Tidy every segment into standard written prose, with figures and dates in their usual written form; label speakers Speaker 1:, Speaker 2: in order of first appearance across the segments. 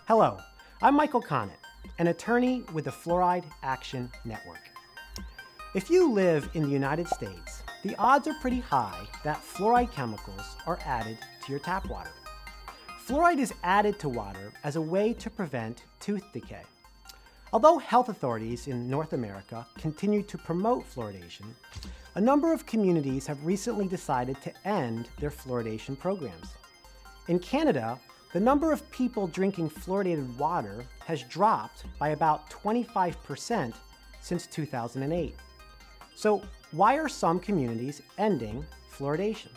Speaker 1: Hello, I'm Michael Känner, an attorney with the Fluoride Action Network. If you live in the United States, the odds are pretty high that fluoride chemicals are added to your tap water. Fluoride is added to water as a way to prevent tooth decay. Although health authorities in North America continue to promote fluoridation, a number of communities have recently decided to end their fluoridation programs. In Canada, the number of people drinking fluoridated water has dropped by about 25% since 2008. So why are some communities ending fluoridation?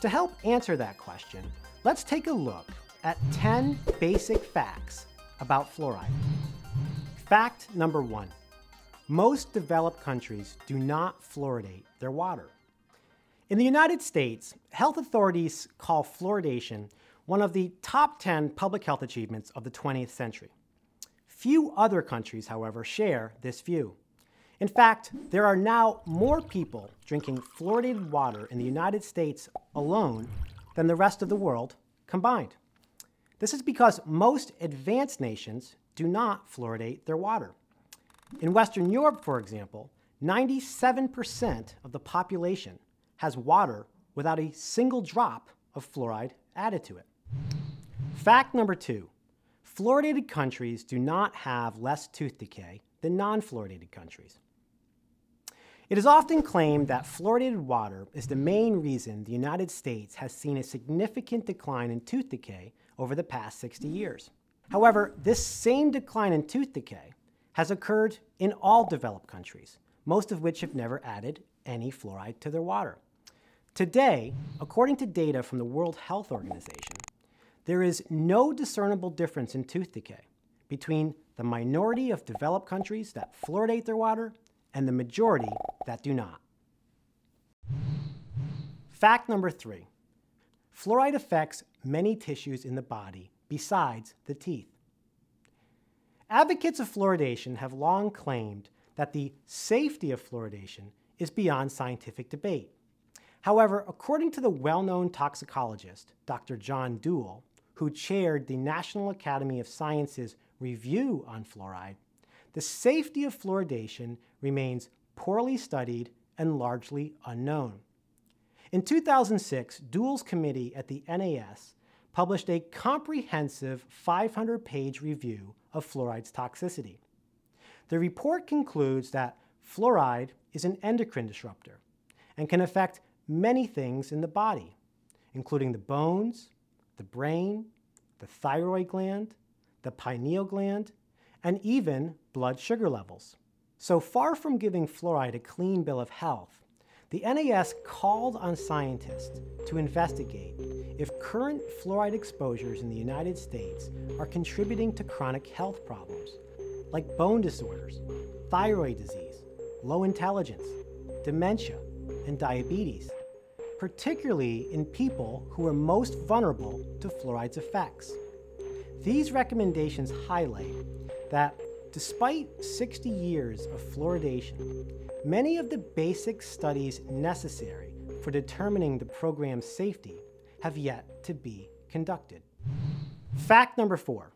Speaker 1: To help answer that question, let's take a look at 10 basic facts about fluoride. Fact number 1. Most developed countries do not fluoridate their water. In the United States, health authorities call fluoridation one of the top 10 public health achievements of the 20th century. Few other countries, however, share this view. In fact, there are now more people drinking fluoridated water in the United States alone than the rest of the world combined. This is because most advanced nations do not fluoridate their water. In Western Europe, for example, 97% of the population has water without a single drop of fluoride added to it. Fact number 2, fluoridated countries do not have less tooth decay than non-fluoridated countries. It is often claimed that fluoridated water is the main reason the United States has seen a significant decline in tooth decay over the past 60 years. However, this same decline in tooth decay has occurred in all developed countries, most of which have never added any fluoride to their water. Today, according to data from the World Health Organization, there is no discernible difference in tooth decay between the minority of developed countries that fluoridate their water and the majority that do not. Fact number 3. Fluoride affects many tissues in the body besides the teeth. Advocates of fluoridation have long claimed that the safety of fluoridation is beyond scientific debate. However, according to the well-known toxicologist, Dr. John Duell, who chaired the National Academy of Sciences review on fluoride, the safety of fluoridation remains poorly studied and largely unknown. In 2006, Duell's committee at the NAS published a comprehensive 500-page review of fluoride's toxicity. The report concludes that fluoride is an endocrine disruptor and can affect many things in the body, including the bones, the brain, the thyroid gland, the pineal gland, and even blood sugar levels. So far from giving fluoride a clean bill of health, the NAS called on scientists to investigate if current fluoride exposures in the United States are contributing to chronic health problems like bone disorders, thyroid disease, low intelligence, dementia, and diabetes, particularly in people who are most vulnerable to fluoride's effects. These recommendations highlight that despite 60 years of fluoridation, many of the basic studies necessary for determining the program's safety have yet to be conducted. Fact number 4,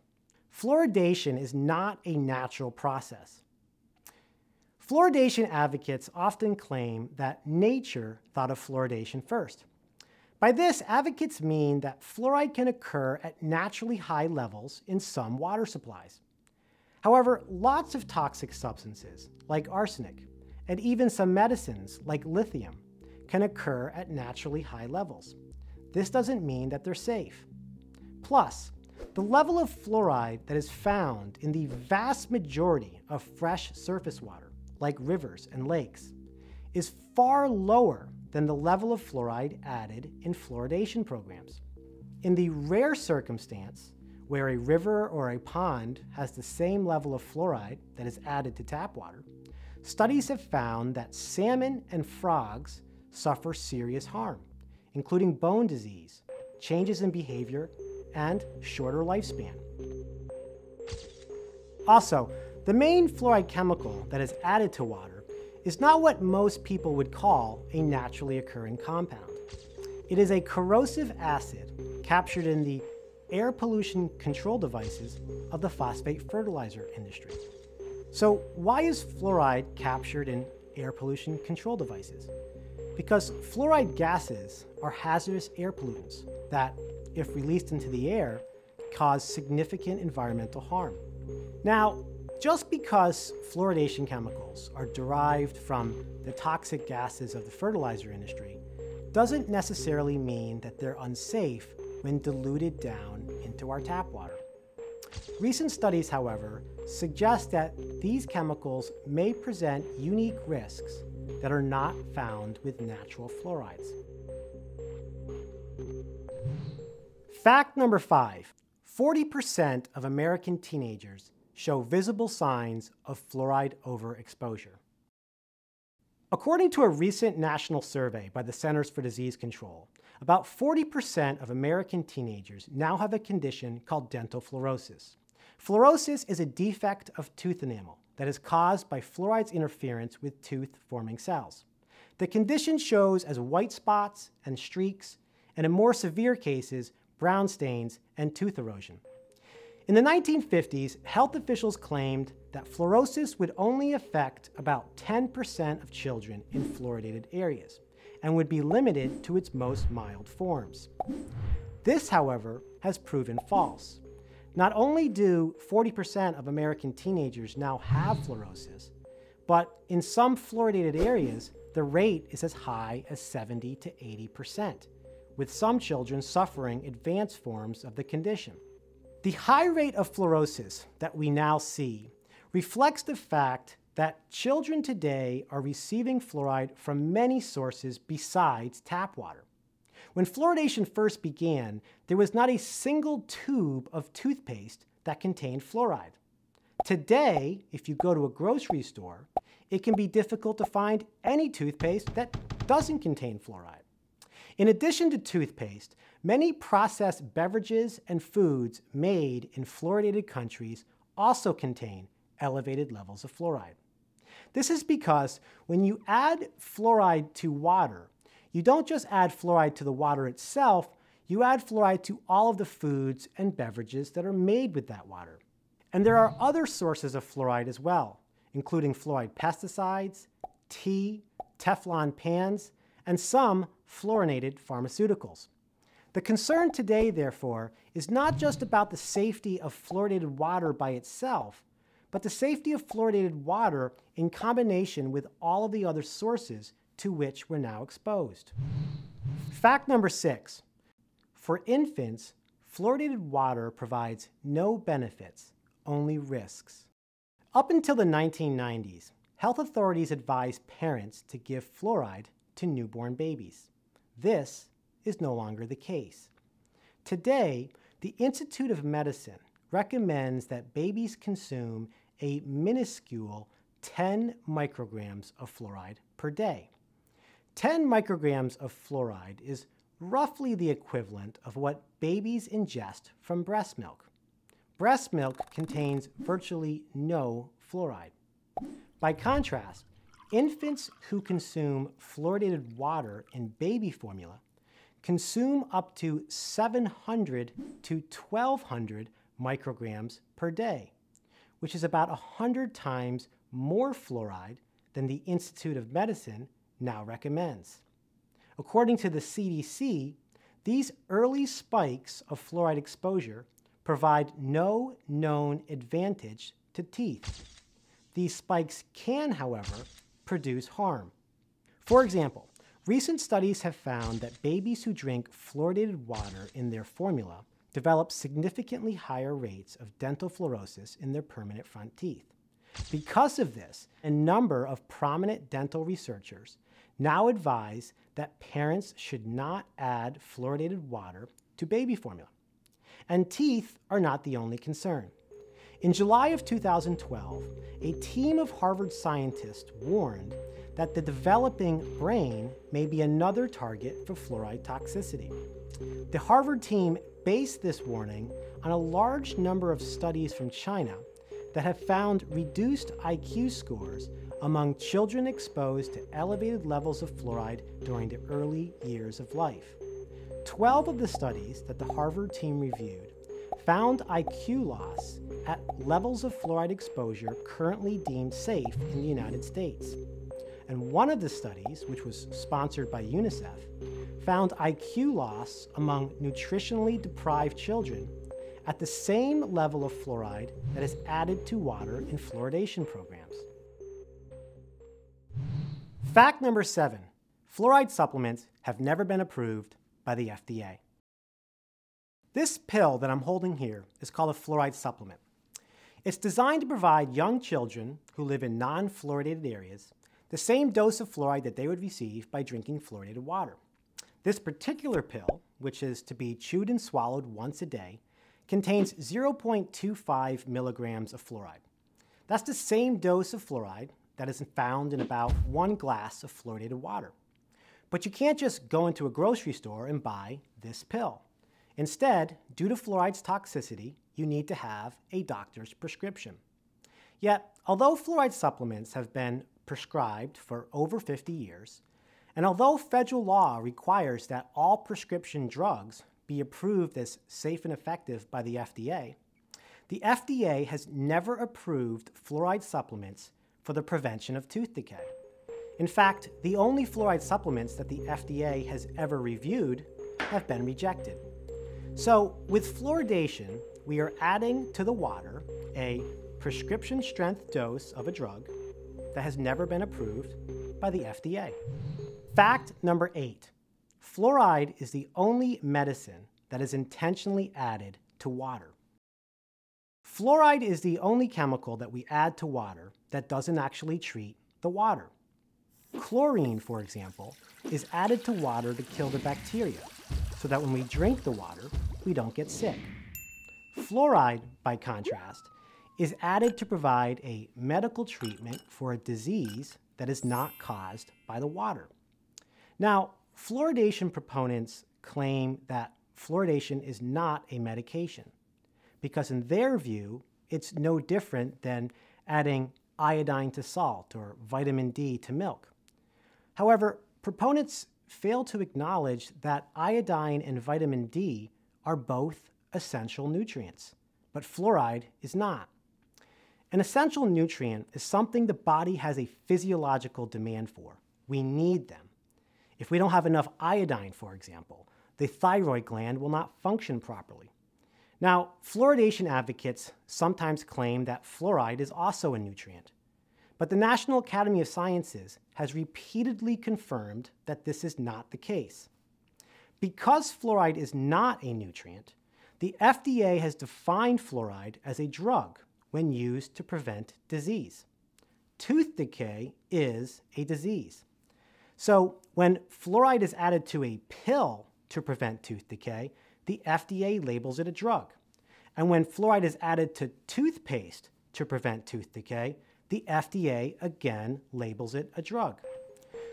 Speaker 1: fluoridation is not a natural process. Fluoridation advocates often claim that nature thought of fluoridation first. By this, advocates mean that fluoride can occur at naturally high levels in some water supplies. However, lots of toxic substances, like arsenic, and even some medicines, like lithium, can occur at naturally high levels. This doesn't mean that they're safe. Plus, the level of fluoride that is found in the vast majority of fresh surface water, like rivers and lakes, is far lower than the level of fluoride added in fluoridation programs. In the rare circumstance where a river or a pond has the same level of fluoride that is added to tap water, studies have found that salmon and frogs suffer serious harm, including bone disease, changes in behavior, and shorter lifespan. Also, the main fluoride chemical that is added to water is not what most people would call a naturally occurring compound. It is a corrosive acid captured in the air pollution control devices of the phosphate fertilizer industry. So why is fluoride captured in air pollution control devices? Because fluoride gases are hazardous air pollutants that, if released into the air, cause significant environmental harm. Now, just because fluoridation chemicals are derived from the toxic gases of the fertilizer industry doesn't necessarily mean that they're unsafe when diluted down into our tap water. Recent studies, however, suggest that these chemicals may present unique risks that are not found with natural fluorides. Fact number 5, 40% of American teenagers show visible signs of fluoride overexposure. According to a recent national survey by the Centers for Disease Control, about 40% of American teenagers now have a condition called dental fluorosis. Fluorosis is a defect of tooth enamel that is caused by fluoride's interference with tooth-forming cells. The condition shows as white spots and streaks, and in more severe cases, brown stains and tooth erosion. In the 1950s, health officials claimed that fluorosis would only affect about 10% of children in fluoridated areas and would be limited to its most mild forms. This, however, has proven false. Not only do 40% of American teenagers now have fluorosis, but in some fluoridated areas, the rate is as high as 70 to 80%, with some children suffering advanced forms of the condition. The high rate of fluorosis that we now see reflects the fact that children today are receiving fluoride from many sources besides tap water. When fluoridation first began, there was not a single tube of toothpaste that contained fluoride. Today, if you go to a grocery store, it can be difficult to find any toothpaste that doesn't contain fluoride. In addition to toothpaste, many processed beverages and foods made in fluoridated countries also contain elevated levels of fluoride. This is because when you add fluoride to water, you don't just add fluoride to the water itself, you add fluoride to all of the foods and beverages that are made with that water. And there are other sources of fluoride as well, including fluoride pesticides, tea, Teflon pans, and some fluorinated pharmaceuticals. The concern today, therefore, is not just about the safety of fluoridated water by itself, but the safety of fluoridated water in combination with all of the other sources to which we're now exposed. Fact number 6. For infants, fluoridated water provides no benefits, only risks. Up until the 1990s, health authorities advised parents to give fluoride to newborn babies. This is no longer the case. Today, the Institute of Medicine recommends that babies consume a minuscule 10 micrograms of fluoride per day. 10 micrograms of fluoride is roughly the equivalent of what babies ingest from breast milk. Breast milk contains virtually no fluoride. By contrast, infants who consume fluoridated water in baby formula consume up to 700 to 1,200 micrograms per day, which is about 100 times more fluoride than the Institute of Medicine now recommends. According to the CDC, these early spikes of fluoride exposure provide no known advantage to teeth. These spikes can, however, produce harm. For example, recent studies have found that babies who drink fluoridated water in their formula develop significantly higher rates of dental fluorosis in their permanent front teeth. Because of this, a number of prominent dental researchers now advise that parents should not add fluoridated water to baby formula. And teeth are not the only concern. In July of 2012, a team of Harvard scientists warned that the developing brain may be another target for fluoride toxicity. The Harvard team based this warning on a large number of studies from China that have found reduced IQ scores among children exposed to elevated levels of fluoride during the early years of life. 12 of the studies that the Harvard team reviewed found IQ loss at levels of fluoride exposure currently deemed safe in the United States. And one of the studies, which was sponsored by UNICEF, found IQ loss among nutritionally deprived children at the same level of fluoride that is added to water in fluoridation programs. Fact number 7, fluoride supplements have never been approved by the FDA. This pill that I'm holding here is called a fluoride supplement. It's designed to provide young children who live in non-fluoridated areas the same dose of fluoride that they would receive by drinking fluoridated water. This particular pill, which is to be chewed and swallowed once a day, contains 0.25 milligrams of fluoride. That's the same dose of fluoride that is found in about 1 glass of fluoridated water. But you can't just go into a grocery store and buy this pill. Instead, due to fluoride's toxicity, you need to have a doctor's prescription. Yet, although fluoride supplements have been prescribed for over 50 years, and although federal law requires that all prescription drugs be approved as safe and effective by the FDA has never approved fluoride supplements for the prevention of tooth decay. In fact, the only fluoride supplements that the FDA has ever reviewed have been rejected. So with fluoridation, we are adding to the water a prescription strength dose of a drug that has never been approved by the FDA. Fact number 8, fluoride is the only medicine that is intentionally added to water. Fluoride is the only chemical that we add to water that doesn't actually treat the water. Chlorine, for example, is added to water to kill the bacteria, so that when we drink the water, we don't get sick. Fluoride, by contrast, is added to provide a medical treatment for a disease that is not caused by the water. Now, fluoridation proponents claim that fluoridation is not a medication, because in their view, it's no different than adding iodine to salt or vitamin D to milk. However, proponents fail to acknowledge that iodine and vitamin D are both essential nutrients, but fluoride is not. An essential nutrient is something the body has a physiological demand for. We need them. If we don't have enough iodine, for example, the thyroid gland will not function properly. Now, fluoridation advocates sometimes claim that fluoride is also a nutrient, but the National Academy of Sciences has repeatedly confirmed that this is not the case. Because fluoride is not a nutrient, the FDA has defined fluoride as a drug when used to prevent disease. Tooth decay is a disease. So when fluoride is added to a pill to prevent tooth decay, the FDA labels it a drug. And when fluoride is added to toothpaste to prevent tooth decay, the FDA again labels it a drug.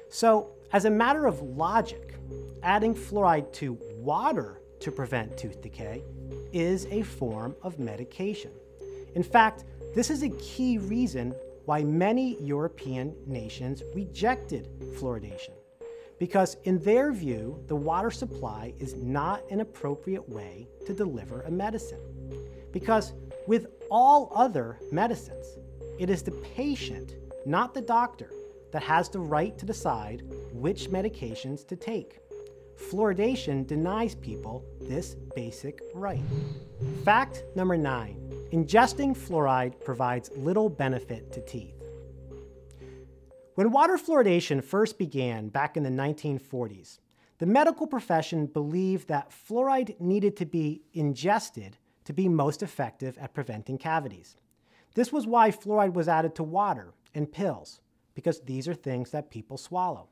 Speaker 1: So as a matter of logic, adding fluoride to water to prevent tooth decay is a form of medication. In fact, this is a key reason why many European nations rejected fluoridation, because in their view, the water supply is not an appropriate way to deliver a medicine. Because with all other medicines, it is the patient, not the doctor, that has the right to decide which medications to take. Fluoridation denies people this basic right. Fact number 9, ingesting fluoride provides little benefit to teeth. When water fluoridation first began back in the 1940s, the medical profession believed that fluoride needed to be ingested to be most effective at preventing cavities. This was why fluoride was added to water and pills, because these are things that people swallow.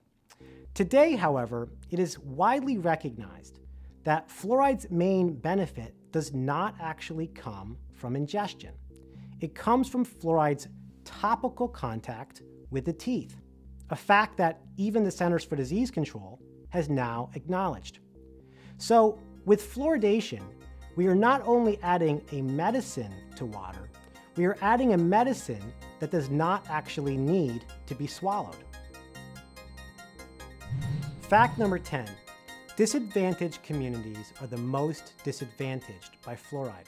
Speaker 1: Today, however, it is widely recognized that fluoride's main benefit does not actually come from ingestion. It comes from fluoride's topical contact with the teeth, a fact that even the Centers for Disease Control has now acknowledged. So with fluoridation, we are not only adding a medicine to water, we are adding a medicine that does not actually need to be swallowed. Fact number 10, disadvantaged communities are the most disadvantaged by fluoride.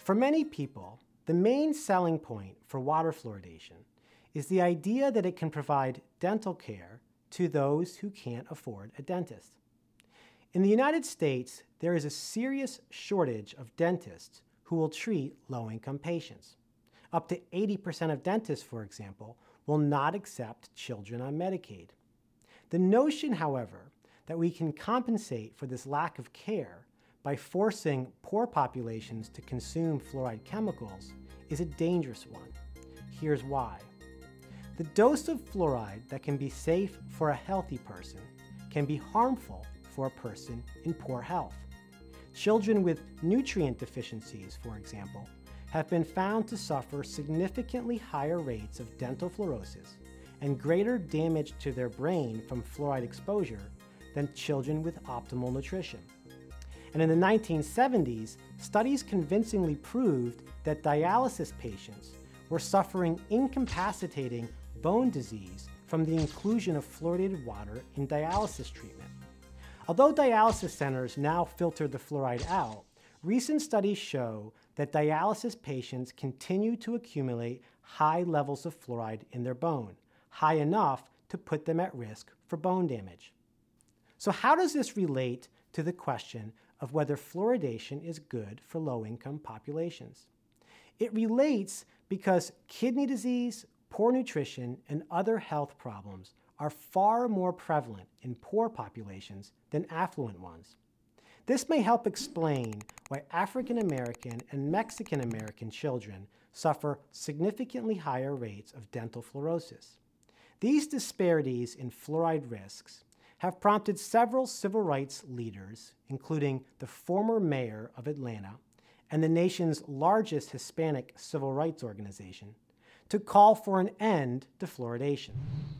Speaker 1: For many people, the main selling point for water fluoridation is the idea that it can provide dental care to those who can't afford a dentist. In the United States, there is a serious shortage of dentists who will treat low-income patients. Up to 80% of dentists, for example, will not accept children on Medicaid. The notion, however, that we can compensate for this lack of care by forcing poor populations to consume fluoride chemicals is a dangerous one. Here's why. The dose of fluoride that can be safe for a healthy person can be harmful for a person in poor health. Children with nutrient deficiencies, for example, have been found to suffer significantly higher rates of dental fluorosis and greater damage to their brain from fluoride exposure than children with optimal nutrition. And in the 1970s, studies convincingly proved that dialysis patients were suffering incapacitating bone disease from the inclusion of fluoridated water in dialysis treatment. Although dialysis centers now filter the fluoride out, recent studies show that dialysis patients continue to accumulate high levels of fluoride in their bone, high enough to put them at risk for bone damage. So how does this relate to the question of whether fluoridation is good for low-income populations? It relates because kidney disease, poor nutrition, and other health problems are far more prevalent in poor populations than affluent ones. This may help explain why African American and Mexican American children suffer significantly higher rates of dental fluorosis. These disparities in fluoride risks have prompted several civil rights leaders, including the former mayor of Atlanta and the nation's largest Hispanic civil rights organization, to call for an end to fluoridation.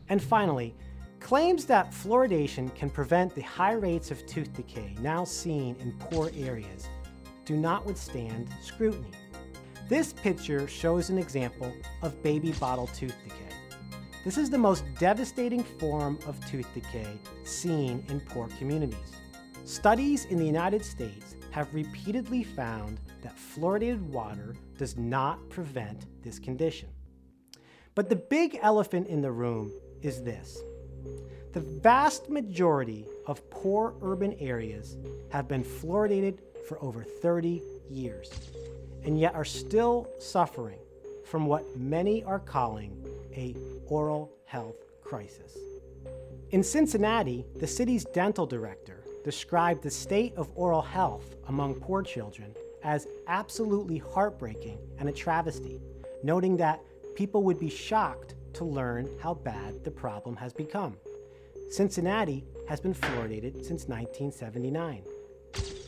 Speaker 1: And finally, claims that fluoridation can prevent the high rates of tooth decay now seen in poor areas do not withstand scrutiny. This picture shows an example of baby bottle tooth decay. This is the most devastating form of tooth decay seen in poor communities. Studies in the United States have repeatedly found that fluoridated water does not prevent this condition. But the big elephant in the room is this. The vast majority of poor urban areas have been fluoridated for over 30 years, and yet are still suffering from what many are calling a oral health crisis. In Cincinnati, the city's dental director described the state of oral health among poor children as absolutely heartbreaking and a travesty, noting that people would be shocked to learn how bad the problem has become. Cincinnati has been fluoridated since 1979.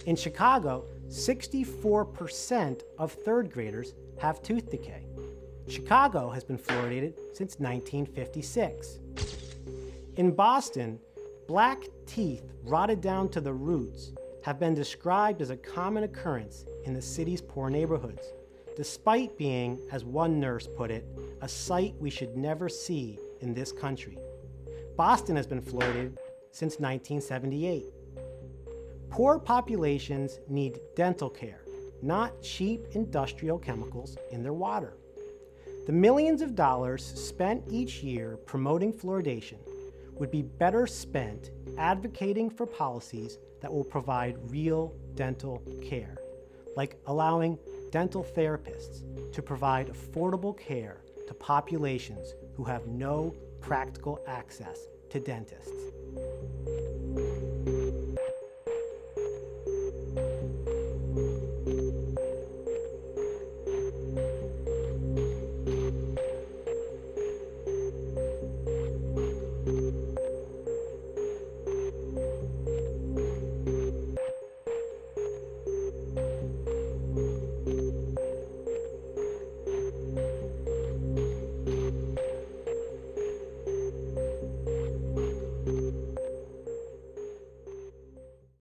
Speaker 1: In Chicago, 64% of third graders have tooth decay. Chicago has been fluoridated since 1956. In Boston, black teeth rotted down to the roots have been described as a common occurrence in the city's poor neighborhoods, despite being, as one nurse put it, a sight we should never see in this country. Boston has been fluoridated since 1978. Poor populations need dental care, not cheap industrial chemicals in their water. The millions of dollars spent each year promoting fluoridation would be better spent advocating for policies that will provide real dental care, like allowing dental therapists to provide affordable care to populations who have no practical access to dentists.